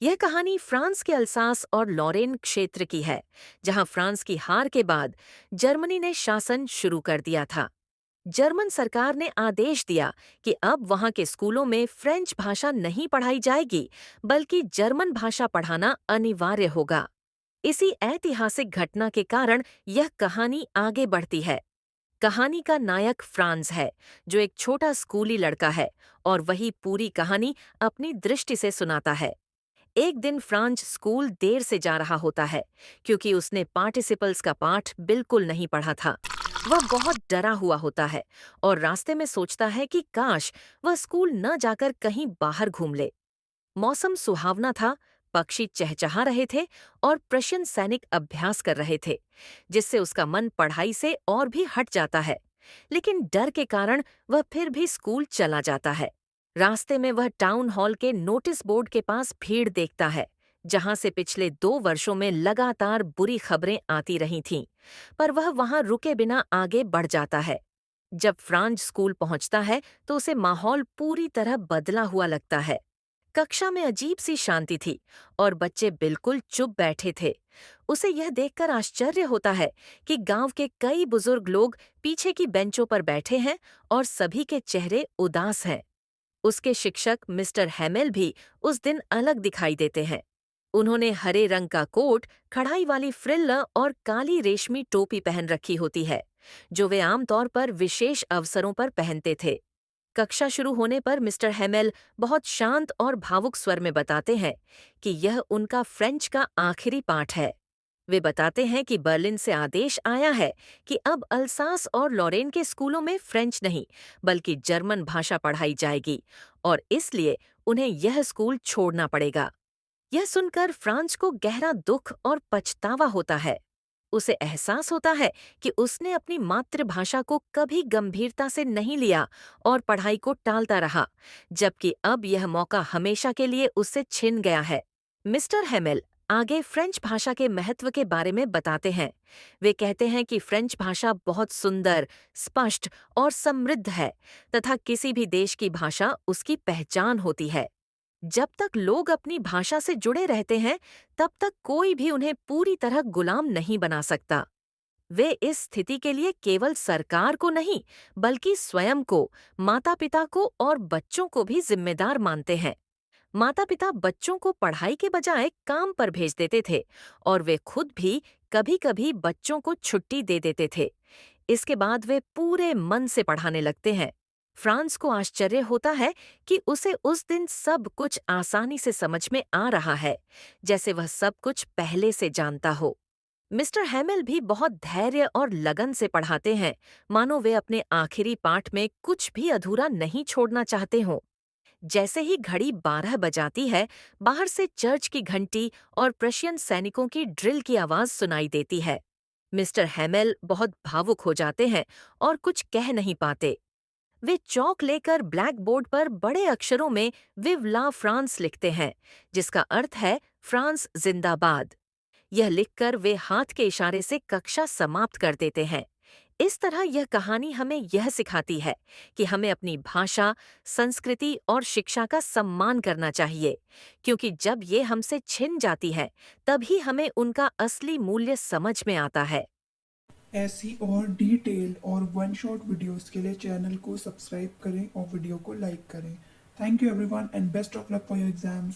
यह कहानी फ्रांस के अल्सास और लॉरेन क्षेत्र की है, जहां फ्रांस की हार के बाद जर्मनी ने शासन शुरू कर दिया था। जर्मन सरकार ने आदेश दिया कि अब वहां के स्कूलों में फ्रेंच भाषा नहीं पढ़ाई जाएगी, बल्कि जर्मन भाषा पढ़ाना अनिवार्य होगा। इसी ऐतिहासिक घटना के कारण यह कहानी आगे बढ़ती है। कहानी का नायक फ्रांस है, जो एक छोटा स्कूली लड़का है, और वही पूरी कहानी अपनी दृष्टि से सुनाता है। एक दिन फ्रांज स्कूल देर से जा रहा होता है, क्योंकि उसने पार्टिसिपल्स का पाठ बिल्कुल नहीं पढ़ा था। वह बहुत डरा हुआ होता है और रास्ते में सोचता है कि काश वह स्कूल न जाकर कहीं बाहर घूम ले। मौसम सुहावना था, पक्षी चहचहा रहे थे और प्रशियन सैनिक अभ्यास कर रहे थे, जिससे उसका मन पढ़ाई से और भी हट जाता है। लेकिन डर के कारण वह फिर भी स्कूल चला जाता है। रास्ते में वह टाउन हॉल के नोटिस बोर्ड के पास भीड़ देखता है, जहां से पिछले 2 वर्षों में लगातार बुरी खबरें आती रही थीं, पर वह वहां रुके बिना आगे बढ़ जाता है। जब फ्रांज स्कूल पहुंचता है तो उसे माहौल पूरी तरह बदला हुआ लगता है। कक्षा में अजीब सी शांति थी और बच्चे बिल्कुल चुप बैठे थे। उसे यह देखकर आश्चर्य होता है कि गांव के कई बुजुर्ग लोग पीछे की बेंचों पर बैठे हैं और सभी के चेहरे उदास हैं। उसके शिक्षक मिस्टर हैमेल भी उस दिन अलग दिखाई देते हैं। उन्होंने हरे रंग का कोट, कढ़ाई वाली फ्रिल और काली रेशमी टोपी पहन रखी होती है, जो वे आमतौर पर विशेष अवसरों पर पहनते थे। कक्षा शुरू होने पर मिस्टर हेमेल बहुत शांत और भावुक स्वर में बताते हैं कि यह उनका फ्रेंच का आखिरी पाठ है। वे बताते हैं कि बर्लिन से आदेश आया है कि अब अल्सास और लॉरेन के स्कूलों में फ्रेंच नहीं, बल्कि जर्मन भाषा पढ़ाई जाएगी, और इसलिए उन्हें यह स्कूल छोड़ना पड़ेगा। यह सुनकर फ्रांस को गहरा दुख और पछतावा होता है। उसे एहसास होता है कि उसने अपनी मातृभाषा को कभी गंभीरता से नहीं लिया और पढ़ाई को टालता रहा, जबकि अब यह मौका हमेशा के लिए उससे छिन गया है। मिस्टर हेमेल आगे फ्रेंच भाषा के महत्व के बारे में बताते हैं। वे कहते हैं कि फ्रेंच भाषा बहुत सुंदर, स्पष्ट और समृद्ध है, तथा किसी भी देश की भाषा उसकी पहचान होती है। जब तक लोग अपनी भाषा से जुड़े रहते हैं, तब तक कोई भी उन्हें पूरी तरह गुलाम नहीं बना सकता। वे इस स्थिति के लिए केवल सरकार को नहीं, बल्कि स्वयं को, माता-पिता को और बच्चों को भी जिम्मेदार मानते हैं। माता-पिता बच्चों को पढ़ाई के बजाय काम पर भेज देते थे, और वे खुद भी कभी-कभी बच्चों को छुट्टी दे देते थे। इसके बाद वे पूरे मन से पढ़ाने लगते हैं। फ्रांस को आश्चर्य होता है कि उसे उस दिन सब कुछ आसानी से समझ में आ रहा है, जैसे वह सब कुछ पहले से जानता हो। मिस्टर हैमेल भी बहुत धैर्य और लगन से पढ़ाते हैं, मानो वे अपने आखिरी पाठ में कुछ भी अधूरा नहीं छोड़ना चाहते हों। जैसे ही घड़ी 12 बजाती है, बाहर से चर्च की घंटी और प्रशियन सैनिकों की ड्रिल की आवाज सुनाई देती है। मिस्टर हैमेल बहुत भावुक हो जाते हैं और कुछ कह नहीं पाते। वे चौक लेकर ब्लैक बोर्ड पर बड़े अक्षरों में विव ला फ्रांस लिखते हैं, जिसका अर्थ है फ्रांस जिंदाबाद। यह लिखकर वे हाथ के इशारे से कक्षा समाप्त कर देते हैं। इस तरह यह कहानी हमें यह सिखाती है कि हमें अपनी भाषा, संस्कृति और शिक्षा का सम्मान करना चाहिए, क्योंकि जब ये हमसे छिन जाती है, तभी हमें उनका असली मूल्य समझ में आता है। ऐसी और डिटेल्ड और वन शॉट वीडियोस के लिए चैनल को सब्सक्राइब करें और वीडियो को लाइक करें। Thank you everyone and best of luck for your exams.